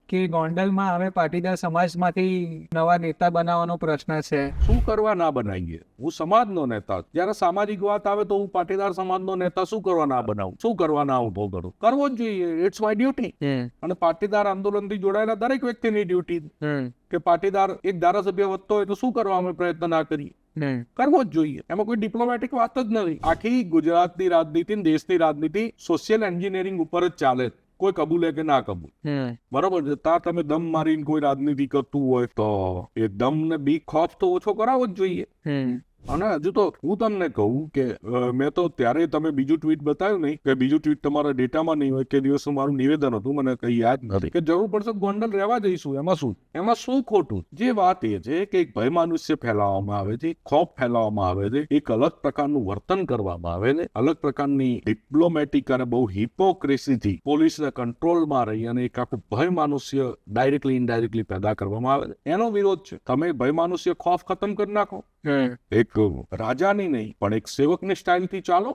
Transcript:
કે ગોંડલમાં હવે પાટીદાર સમાજમાંથી નવા નેતા બનાવવાનો પ્રશ્ન છે. શું કરવા ના બનાવીએ? હું સમાજનો નેતા, જ્યારે સામાજિક વાત આવે તો હું પાટીદાર સમાજનો નેતા શું કરવા ના બનાવું, શું કરવા ના ઉભો કરું? કરવો જ જોઈએ, ઇટ્સ માય ડ્યુટી. અને પાટીદાર આંદોલનથી જોડાયેલા દરેક વ્યક્તિની ડ્યુટી કે પાટીદાર એક ધારાસભ્ય વધતો હોય તો શું કરવા અમે પ્રયત્ન ના કરીએ? કરવો જ જોઈએ. એમાં કોઈ ડિપ્લોમેટિક વાત જ નથી. આખી ગુજરાતની રાજનીતિ, દેશની રાજનીતિ સોશિયલ એન્જિનિયરિંગ ઉપર જ ચાલે. કોઈ કબૂલે કે ના કબૂલ, બરોબર છે. ત્યાં તમે દમ મારીને કોઈ રાજનીતિ કરતું હોય તો એ દમ ને બી ખોફ તો ઓછો કરાવવો જ જોઈએ. અને હજુ તો હું તમને કહું કે મેં તો ત્યારે તમે બીજું ટ્વીટ બતાવ્યું નહીં કે બીજું ટ્વીટ તમારા ડેટામાં નહીં હોય કે દિવસનું મારું નિવેદન હતું, મને કઈ યાદ નથી, કે જરૂર પડશે ગોંડલ રહેવા જઈશું. એમાં શું ખોટું? જે વાત એ છે કે એક ભય માનુષ્ય ફેલાવવામાં આવે છે, ખોફ ફેલાવવામાં આવે છે, એક અલગ પ્રકારનું વર્તન કરવામાં આવે છે, અલગ પ્રકારની ડિપ્લોમેટિક અને બહુ હિપોક્રેસીથી પોલીસના કંટ્રોલમાં રહી અને એક આખું ભય માનુષ્ય ડાયરેક્ટલી ઇનડાયરેક્ટલી પેદા કરવામાં આવે છે. એનો વિરોધ છે. તમે ભય માનુષ્ય ખોફ ખતમ કરી નાખો. એક રાજાની નહીં પણ એક સેવકની સ્ટાઇલથી ચાલો.